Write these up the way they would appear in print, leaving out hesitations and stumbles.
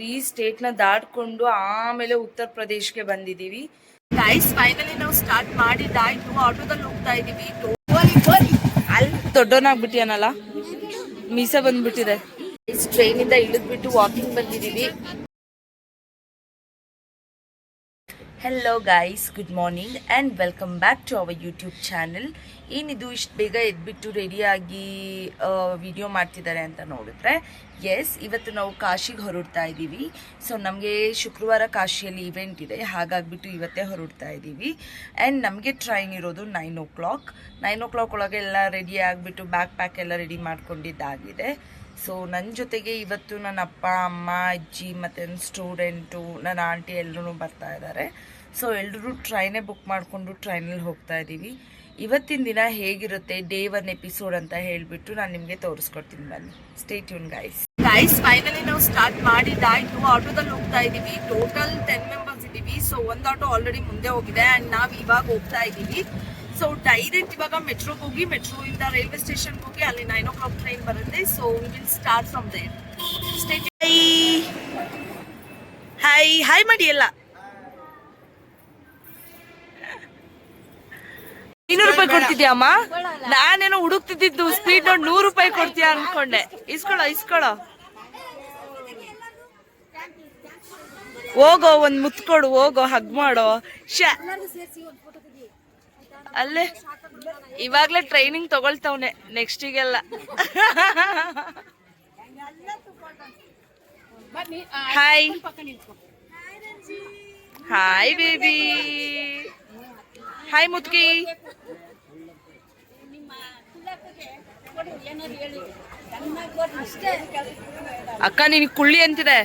3 ಸ್ಟೇಟ್ನ ದಾಟ್ಕೊಂಡು ಆಮೇಲೆ ಉತ್ತರ ಪ್ರದೇಶಕ್ಕೆ ಬಂದಿದ್ದೀವಿ. ಗೈಸ್ ಫೈನಲಿ ನಾವು ಸ್ಟಾರ್ಟ್ ಮಾಡಿದ್ದಾಯ್ತು. ಆಟೋದಲ್ಲಿ ಹೋಗ್ತಾ ಇದ್ದೀವಿ. ಅಲ್ಲಿ ದೊಡ್ಡವನಾಗ್ಬಿಟ್ಟಿಯಾನಲ್ಲ, ಮೀಸೆ ಬಂದ್ಬಿಟ್ಟಿದೆ. ಟ್ರೈನಿಂದ ಇಳಿದ್ಬಿಟ್ಟು ವಾಕಿಂಗ್ ಬಂದಿದ್ದೀವಿ. Hello guys, good morning and welcome back to our YouTube channel. ಏನಿದು ಇಷ್ಟು ಬೇಗ ಎದ್ಬಿಟ್ಟು ರೆಡಿಯಾಗಿ ವಿಡಿಯೋ ಮಾಡ್ತಿದ್ದಾರೆ ಅಂತ ನೋಡಿದ್ರೆ, ಎಸ್, ಇವತ್ತು ನಾವು ಕಾಶಿಗೆ ಹೊರಡ್ತಾ ಇದ್ದೀವಿ. ಸೊ ನಮಗೆ ಶುಕ್ರವಾರ ಕಾಶಿಯಲ್ಲಿ ಇವೆಂಟ್ ಇದೆ, ಹಾಗಾಗಿಬಿಟ್ಟು ಇವತ್ತೇ ಹೊರಡ್ತಾ ಇದ್ದೀವಿ. ಆ್ಯಂಡ್ ನಮಗೆ ಟ್ರೈನ್ ಇರೋದು 9 o'clock. 9 o'clock ಒಳಗೆ ಎಲ್ಲ ರೆಡಿ ಆಗಿಬಿಟ್ಟು ಬ್ಯಾಗ್ ಪ್ಯಾಕ್ ಎಲ್ಲ ರೆಡಿ ಮಾಡ್ಕೊಂಡಿದ್ದಾಗಿದೆ. ಸೊ ನನ್ನ ಜೊತೆಗೆ ಇವತ್ತು ನನ್ನ ಅಪ್ಪ ಅಮ್ಮ ಅಜ್ಜಿ ಮತ್ತು ನನ್ನ ಸ್ಟೂಡೆಂಟು ನನ್ನ ಆಂಟಿ ಎಲ್ಲರೂ ಬರ್ತಾ ಇದ್ದಾರೆ. ಸೊ ಎಲ್ಲರೂ ಟ್ರೈನೇ ಬುಕ್ ಮಾಡಿಕೊಂಡು ಟ್ರೈನಲ್ಲಿ ಹೋಗ್ತಾ ಇದ್ದೀವಿ. ಇವತ್ತಿನ ದಿನ ಹೇಗಿರುತ್ತೆ, ಡೇ 1 ಎಪಿಸೋಡ್ ಅಂತ ಹೇಳಿಬಿಟ್ಟು ನಾನು ನಿಮಗೆ ತೋರಿಸ್ಕೊಡ್ತೀನಿ, ಬನ್ನಿ, ಸ್ಟೇ ಟ್ಯೂನ್ ಗೈಸ್. ಫೈನಲಿ ನಾವು ಸ್ಟಾರ್ಟ್ ಮಾಡಿದ್ದಾಯ್ತು. ಆಟೋದಲ್ಲಿ ಹೋಗ್ತಾ ಇದ್ದೀವಿ. ಟೋಟಲ್ 10 ಮೆಂಬರ್ಸ್ ಇದ್ದೀವಿ. ಸೊ ಒಂದು ಆಟೋ ಆಲ್ರೆಡಿ ಮುಂದೆ ಹೋಗಿದೆ ಆ್ಯಂಡ್ ನಾವು ಇವಾಗ ಹೋಗ್ತಾ ಇದ್ದೀವಿ. ಸೊ ಡೈರೆಕ್ಟ್ ಇವಾಗ ಮೆಟ್ರೋಗೆ ಹೋಗಿ, ಮೆಟ್ರೋಯಿಂದ ರೈಲ್ವೆ ಸ್ಟೇಷನ್ಗೆ ಹೋಗಿ ಅಲ್ಲಿ 9 o'clock ಟ್ರೈನ್ ಬರುತ್ತೆ. So we will start from there. Hi hi ಮಾಡಿ ಎಲ್ಲ. 200 ರೂಪಾಯಿ ಕೊಡ್ತಿದ್ಯಾ ಅಮ್ಮ? ನಾನೇನೋ ಹುಡುಕ್ತಿದ್ದು ಸ್ಪೀಡ್ ನೋಡಿ 100 ರೂಪಾಯಿ ಕೊಡ್ತೀಯ ಅನ್ಕೊಂಡೆ. ಇಸ್ಕೊಳ್ಳೋ ಹೋಗೋ, ಒಂದ್ ಮುತ್ಕೊಡು, ಹೋಗೋ, ಹಗ್ ಮಾಡೋ. ಅಲ್ಲೇ ಇವಾಗ್ಲೇ ಟ್ರೈನಿಂಗ್ ತಗೊಳ್ತವ್ನೆ ನೆಕ್ಸ್ಟಿಗೆಲ್ಲ. ಹಾಯ್ ಹಾಯ್ ಬೇಬಿ, ಹಾಯ್ ಮುತ್ಕಿ. ಅಕ್ಕ ನಿನಗೆ ಕುಳ್ಳಿ ಅಂತಿದೆ.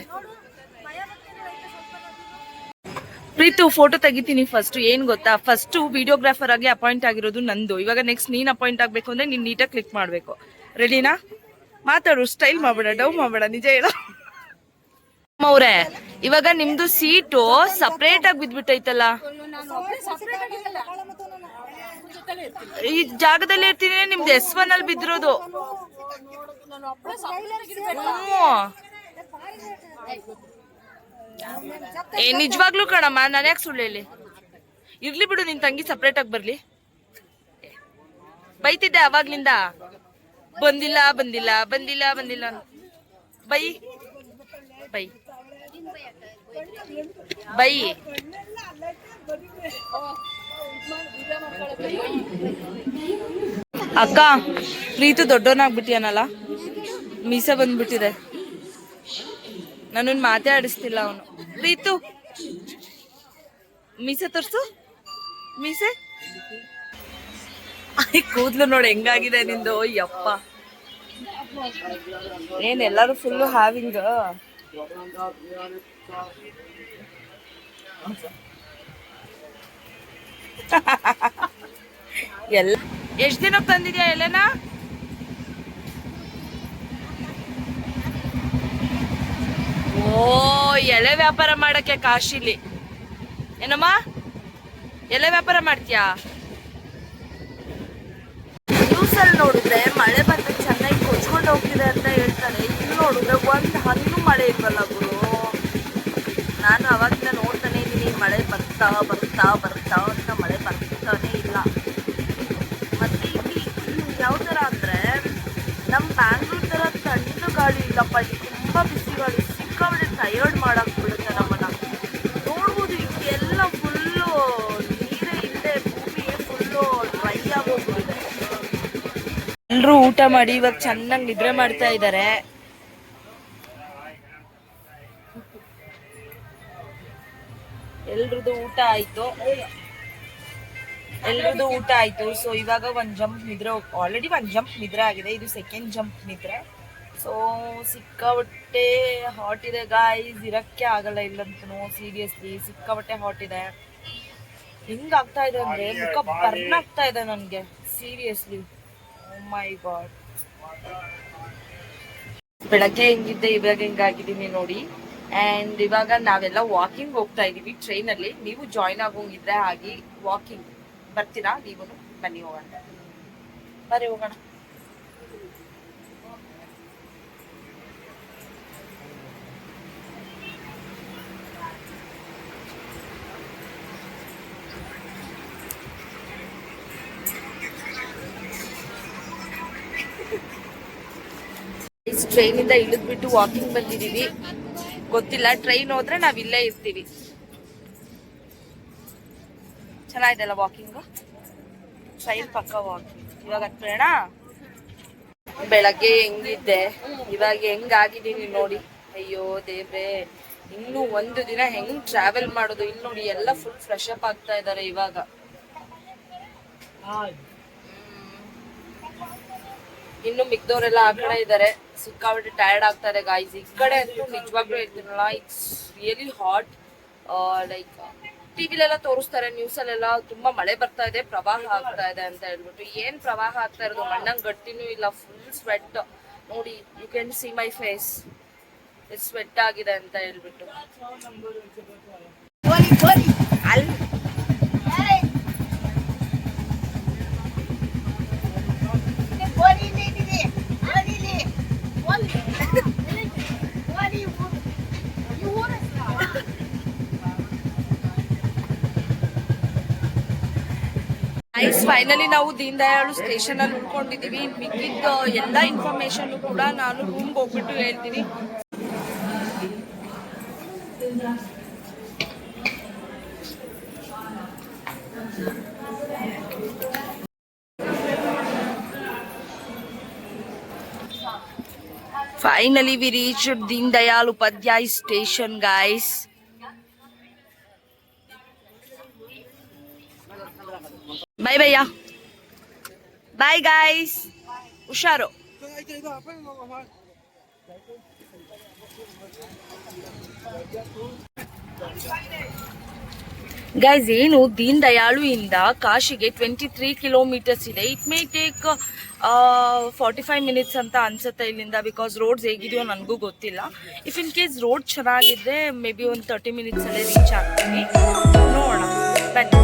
ಪ್ರೀತು ಫೋಟೋ ತೆಗಿತೀನಿ ಫಸ್ಟ್. ಏನ್ ಗೊತ್ತಾ, ಫಸ್ಟ್ ವಿಡಿಯೋಗ್ರಾಫರ್ ಆಗಿ ಅಪಾಯಿಂಟ್ ಆಗಿರೋದು ನಂದು. ಇವಾಗ ನೆಕ್ಸ್ಟ್ ನೀನ್ ಅಪಾಯಿಂಟ್ ಆಗ್ಬೇಕು ಅಂದ್ರೆ ನೀನ್ ನೀಟಾಗಿ ಕ್ಲಿಕ್ ಮಾಡ್ಬೇಕು. ರೆಡಿನಾ? ಮಾತಾಡು, ಸ್ಟೈಲ್ ಮಾಡ್ಬೇಡ, ಡೌ ಮಾಡ್ಬೇಡ, ನಿಜ ಹೇಳ. ಅವ್ರೆ, ಇವಾಗ ನಿಮ್ದು ಸೀಟು ಸಪ್ರೇಟ್ ಆಗಿ ಬಿದ್ಬಿಟ್ಟೈತಲ್ಲ. ಈ ಜಾಗದಲ್ಲಿ ಇರ್ತೀನಿ, ನಿಮ್ದು S1 ಅಲ್ಲಿ ಬಿದ್ದಿರೋದು. ನಿಜವಾಗ್ಲೂ ಕಣಮ್ಮ, ನಾನು ಯಾಕೆ ಸುಳ್ಳು ಹೇಳಿ. ಇರ್ಲಿ ಬಿಡು, ನಿನ್ ತಂಗಿ ಸಪ್ರೇಟ್ ಆಗಿ ಬರ್ಲಿ. ಬೈತಿದ್ದೆ ಅವಾಗ್ಲಿಂದ, ಬಂದಿಲ್ಲ ಬಂದಿಲ್ಲ ಬಂದಿಲ್ಲ ಬಂದಿಲ್ಲ. Bye bye bye. ಅಕ್ಕ, ಪ್ರೀತು ದೊಡ್ಡವನಾಗ್ಬಿಟ್ಟಿಯಾನಲ್ಲ, ಮೀಸೆ ಬಂದ್ಬಿಟ್ಟಿದೆ. ನನ್ನನ್ನು ಮಾತೇ ಆಡಿಸ್ತಿಲ್ಲ ಅವನು. ಪ್ರೀತು, ಮೀಸೆ ತೋರ್ಸು, ಮೀಸೆ. ಕೂದ್ಲು ನೋಡಿ ಹೆಂಗಾಗಿದೆ ನಿಂದು. ಯಪ್ಪ, ಏನ್ ಎಲ್ಲಾರು ಫುಲ್ಲು ಹ್ಯಾವಿಂಗ್. ಎಲ್ಲ ಎಷ್ಟ್ ದಿನಕ್ಕೆ ತಂದಿದ್ಯಾ ಎಲ್ಲನಾ? ಓ, ಎಲೆ ವ್ಯಾಪಾರ ಮಾಡಕ್ಕೆ ಕಾಶಿಲಿ ಏನಮ್ಮ? ಎಲೆ ವ್ಯಾಪಾರ ಮಾಡ್ತೀಯಾ? ನ್ಯೂಸಲ್ಲಿ ನೋಡಿದ್ರೆ ಮಳೆ ಬಂದು ಚೆನ್ನಾಗಿ ಕೊಚ್ಕೊಂಡು ಹೋಗ್ತಿದೆ ಅಂತ ಹೇಳ್ತಾರೆ. ಇಲ್ಲಿ ನೋಡಿದ್ರೆ ಒಂದು ಹಣ್ಣು ಮಳೆ ಇಲ್ವಲ್ಲ ಗುರು. ನಾನು ಅವಾಗಿಂದ ನೋಡ್ತಾನೆ ಇದ್ದೀನಿ, ಮಳೆ ಬರ್ತಾ ಬರ್ತಾ ಬರ್ತಾ ಅಂತ ಮಳೆ ಬರ್ತಾನೆ ಇಲ್ಲ. ಮತ್ತೆ ಇಲ್ಲಿ ಯಾವ ಥರ ಅಂದರೆ, ನಮ್ಮ ಬ್ಯಾಂಗ್ಳೂರ್ ಥರ ತಣ್ಣು ಗಾಳಿ ಇಲ್ಲಪ್ಪ, ಇಲ್ಲಿ ತುಂಬ ಬಿಸಿ ಗಾಳಿ. ಸಿಕ್ಕಾಬಿಟ್ಟು ಟಯರ್ಡ್ ಮಾಡಾಕ್ಬಿಡುತ್ತೆ ನಮ್ಮನ್ನ. ನೋಡ್ಬೋದು, ಹಿಂಗೆಲ್ಲ ಫುಲ್ಲು ನೀರೇ ಇಲ್ಲದೆ ಭೂಮಿಯೇ ಫುಲ್ಲು ಡ್ರೈ ಆಗೋಗ್ಬಿಟ್ಟಿದೆ. ಎಲ್ಲರೂ ಊಟ ಮಾಡಿ ಇವಾಗ ಚೆನ್ನಾಗಿ ನಿದ್ರೆ ಮಾಡ್ತಾ ಇದ್ದಾರೆ. ಎಲ್ರದ್ದು ಊಟ ಆಯ್ತು. ಸೊ ಇವಾಗ ಒಂದು ಜಂಪ್ ನಿದ್ರೆ, ಆಲ್ರೆಡಿ ಒಂದು ಜಂಪ್ ನಿದ್ರೆ ಆಗಿದೆ, ಇದು ಸೆಕೆಂಡ್ ಜಂಪ್ ನಿದ್ರೆ. ಸೊ ಸಿಕ್ಕಾಬಟ್ಟೆ ಹಾಟ್ ಇದೆ ಗಾಯ್ಸ್, ಇರಕ್ಕೆ ಆಗಲ್ಲ ಇಲ್ಲಂತೂ. ಸೀರಿಯಸ್ಲಿ ಸಿಕ್ಕಾಬಟ್ಟೆ ಹಾಟ್ ಇದೆ. ಹೆಂಗಾಗ್ತಾ ಇದೆ ಅಂದ್ರೆ ಮುಖ ಬರ್ನ್ ಆಗ್ತಾ ಇದೆ ನನಗೆ, ಸೀರಿಯಸ್ಲಿ. ಓ ಮೈ ಗಾಡ್, ಬೆಳಗ್ಗೆ ಹೆಂಗಿದ್ದೆ ಇವಾಗ ಹೆಂಗಾಗಿದ್ದೀನಿ ನೋಡಿ. ಆ್ಯಂಡ್ ಇವಾಗ ನಾವೆಲ್ಲ ವಾಕಿಂಗ್ ಹೋಗ್ತಾ ಇದ್ದೀವಿ ಟ್ರೈನಲ್ಲಿ. ನೀವು ಜಾಯ್ನ್ ಆಗೋಂಗಿದ್ರೆ ಹಾಗೆ ವಾಕಿಂಗ್ ಬರ್ತೀರಾ ನೀವು? ಬನ್ನಿ ಹೋಗೋಣ, ಬರ್ರಿ ಹೋಗೋಣ. ಟ್ರೈನಿಂದ ಇಳಿದ್ಬಿಟ್ಟು ವಾಕಿಂಗ್ ಬಂದಿದ್ದೀವಿ. ಗೊತ್ತಿಲ್ಲ, ಟ್ರೈನ್ ಹೋದ್ರೆ ನಾವ್ ಇಲ್ಲೇ ಇರ್ತೀವಿ. ಚೆನ್ನಾಗಿದೆಲ್ಲ ವಾಕಿಂಗು, ಟ್ರೈನ್ ಪಕ್ಕ ವಾಕಿಂಗ್. ಇವಾಗ ಹತ್ತೋಣ. ಬೆಳಗ್ಗೆ ಹೆಂಗಿದ್ದೆ, ಇವಾಗ ಹೆಂಗಾಗಿದ್ದೀನಿ ನೋಡಿ. ಅಯ್ಯೋ ದೇವ್ರೆ, ಇನ್ನು ಒಂದು ದಿನ ಹೆಂಗ್ ಟ್ರಾವೆಲ್ ಮಾಡೋದು. ಇಲ್ಲಿ ನೋಡಿ ಎಲ್ಲ ಫುಲ್ ಫ್ರೆಶ್ ಅಪ್ ಆಗ್ತಾ ಇದಾರೆ ಇವಾಗ. ಇನ್ನು ಮಿಕ್ದವ್ರೆಲ್ಲ ಆ ಕಡೆ ಇದಾರೆ. ಸಿಕ್ಕಾಬಿಟ್ಟು ಟಯರ್ಡ್ ಆಗ್ತಾ ಇದೆ ಗಾಯ್ಸ್. ಈ ಕಡೆ ಅಂತೂ ನಿಜವಾಗ್ಲೂ ಹೇಳ್ತೀನಲ್ಲ, ಇಟ್ಸ್ ರಿಯಲಿ ಹಾಟ್. ಲೈಕ್ ಟಿವಿಲೆಲ್ಲ ತೋರಿಸ್ತಾರೆ, ನ್ಯೂಸ್ ಅಲ್ಲೆಲ್ಲ ತುಂಬಾ ಮಳೆ ಬರ್ತಾ ಇದೆ, ಪ್ರವಾಹ ಆಗ್ತಾ ಇದೆ ಅಂತ ಹೇಳ್ಬಿಟ್ಟು. ಏನ್ ಪ್ರವಾಹ ಆಗ್ತಾ ಇರೋದು, ಮಣ್ಣಂಗ್ ಗಟ್ಟಿನೂ ಇಲ್ಲ, ಫುಲ್ ಸ್ವೆಟ್ ನೋಡಿ. You can see my face, it's sweat ಆಗಿದೆ ಅಂತ ಹೇಳ್ಬಿಟ್ಟು. ಅಲ್ಲಿ ಫೈನಲಿ ನಾವು ದೀನ್ ದಯಾಳು ಸ್ಟೇಷನ್ ಅಲ್ಲಿ ಉಳ್ಕೊಂಡಿದೀವಿ. ಮಿಕ್ಕಿದ್ದ ಎಲ್ಲ ಇನ್ಫಾರ್ಮೇಶನ್ ಕೂಡ ನಾನು ರೂಮ್ಗೆ ಹೋಗ್ಬಿಟ್ಟು ಹೇಳ್ತೀನಿ. Finally we reached Deen Dayal Upadhyay station, guys. Bye bye, yeah. Bye guys. Usharo. Guys, ಏನು ದೀನ್ ದಯಾಳು ಇಂದ ಕಾಶಿಗೆ 23 ಕಿಲೋಮೀಟರ್ಸ್ ಇದೆ. ಇಟ್ ಮೇ ಟೇಕ್ 45 ಮಿನಿಟ್ಸ್ ಅಂತ ಅನ್ಸುತ್ತೆ ಇಲ್ಲಿಂದ. ಬಿಕಾಸ್ ರೋಡ್ಸ್ ಹೇಗಿದೆಯೋ ನನಗೂ ಗೊತ್ತಿಲ್ಲ. ಇಫ್ ಇನ್ ಕೇಸ್ ರೋಡ್ ಚೆನ್ನಾಗಿದ್ರೆ ಮೇ ಬಿ ಒಂದು 30 ಮಿನಿಟ್ಸ್ ಅಲ್ಲೇ ರೀಚ್ ಆಗ್ತೀನಿ. ನೋಡೋಣ ಬನ್ನಿ.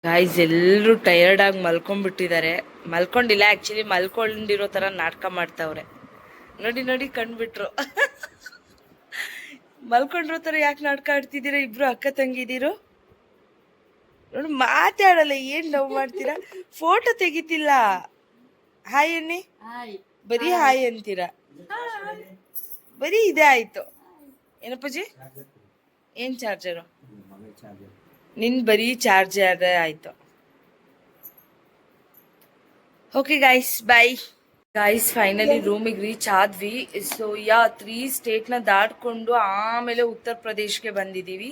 ಗಾಯ್ಸ್, ಎಲ್ಲರೂ ಟಯರ್ಡ್ ಆಗಿ ಮಲ್ಕೊಂಡ್ಬಿಟ್ಟಿದ್ದಾರೆ. ಮಲ್ಕೊಂಡಿಲ್ಲ, ಆಕ್ಚುಲಿ ಮಲ್ಕೊಂಡಿರೋ ತರ ನಾಟಕ ಮಾಡ್ತಾವ್ರೆ. ನೋಡಿ ನೋಡಿ ಕಂಡ್ಬಿಟ್ರು. ಮಲ್ಕೊಂಡಿರೋ ತರ ಯಾಕೆ ನಾಟಕ ಆಡ್ತಿದ್ದೀರಾ ಇಬ್ರು ಅಕ್ಕ ತಂಗಿದಿರು? ನೋಡಿ ಮಾತಾಡಲ್ಲ, ಏನ್ ಲವ್ ಮಾಡ್ತೀರಾ? ಫೋಟೋ ತೆಗಿತಿಲ್ಲ. ಹಾಯ್ ಅನ್ನಿ. ಬರೀ ಹಾಯ್ ಅಂತೀರಾ, ಬರೀ ಇದೇ ಆಯ್ತು. ಏನಪ್ಪಜಿ, ಏನ್ ಚಾರ್ಜರು? ನಿನ್ ಬರೀ ಚಾರ್ಜ್ ಅದೇ ಆಯ್ತು. ಓಕೆ ಗೈಸ್, ಬಾಯ್. ಗೈಸ್, ಫೈನಲಿ ರೂಮಿಗೆ ರೀಚ್ ಆದ್ವಿ. ಸೊ 3 ಸ್ಟೇಟ್ನ ದಾಟ್ಕೊಂಡು ಆಮೇಲೆ ಉತ್ತರ ಪ್ರದೇಶ್ಗೆ ಬಂದಿದ್ದೀವಿ.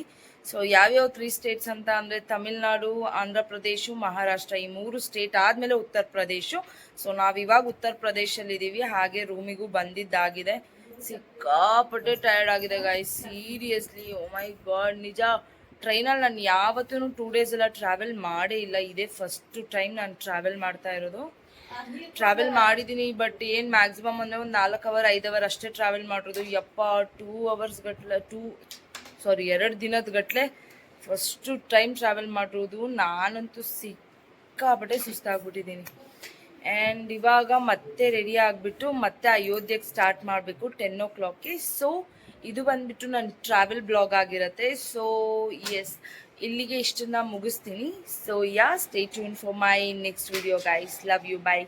ಸೊ ಯಾವ್ಯಾವ 3 ಸ್ಟೇಟ್ಸ್ ಅಂತ ಅಂದರೆ ತಮಿಳ್ನಾಡು, ಆಂಧ್ರ ಪ್ರದೇಶ, ಮಹಾರಾಷ್ಟ್ರ. ಈ 3 ಸ್ಟೇಟ್ ಆದಮೇಲೆ ಉತ್ತರ ಪ್ರದೇಶ. ಸೊ ನಾವಿವಾಗ ಉತ್ತರ ಪ್ರದೇಶಲ್ಲಿದ್ದೀವಿ. ಹಾಗೆ ರೂಮಿಗೂ ಬಂದಿದ್ದಾಗಿದೆ. ಸಿಕ್ಕಾಪಟ್ಟೆ ಟಯರ್ಡ್ ಆಗಿದೆ ಗೈಸ್, ಸೀರಿಯಸ್ಲಿ. ಓ ಮೈ ಗಾಡ್, ನಿಜ. ಟ್ರೈನಲ್ಲಿ ನಾನು ಯಾವತ್ತೂ 2 ಡೇಸ್ ಎಲ್ಲ ಟ್ರಾವೆಲ್ ಮಾಡೇ ಇಲ್ಲ. ಇದೇ ಫಸ್ಟ್ ಟೈಮ್ ನಾನು ಟ್ರಾವೆಲ್ ಮಾಡ್ತಾ ಇರೋದು. ಟ್ರಾವೆಲ್ ಮಾಡಿದ್ದೀನಿ, ಬಟ್ ಏನು ಮ್ಯಾಕ್ಸಿಮಮ್ ಅಂದರೆ ಒಂದು 4 ಅವರ್ 5 ಅವರ್ ಅಷ್ಟೇ ಟ್ರಾವೆಲ್ ಮಾಡಿರೋದು. 2 ಅವರ್ಸ್ ಗಟ್ಟಲೆ 2 ದಿನದ ಗಟ್ಟಲೆ ಫಸ್ಟು ಟೈಮ್ ಟ್ರಾವೆಲ್ ಮಾಡಿರೋದು. ನಾನಂತೂ ಸಿಕ್ಕಾಪಟ್ಟೆ ಸುಸ್ತಾಗ್ಬಿಟ್ಟಿದ್ದೀನಿ. ಆ್ಯಂಡ್ ಇವಾಗ ಮತ್ತೆ ರೆಡಿ ಆಗಿಬಿಟ್ಟು ಮತ್ತೆ ಅಯೋಧ್ಯೆಗೆ ಸ್ಟಾರ್ಟ್ ಮಾಡಬೇಕು 10 o'clockಗೆ. ಸೊ ಇದು ಬಂದ್ಬಿಟ್ಟು ನನ್ನ ಟ್ರಾವೆಲ್ ಬ್ಲಾಗ್ ಆಗಿರುತ್ತೆ. ಸೊ ಎಸ್, ಇಲ್ಲಿಗೆ ಇಷ್ಟನ್ನ ಮುಗಿಸ್ತೀನಿ. So stay tuned for my next video guys. Love you, by.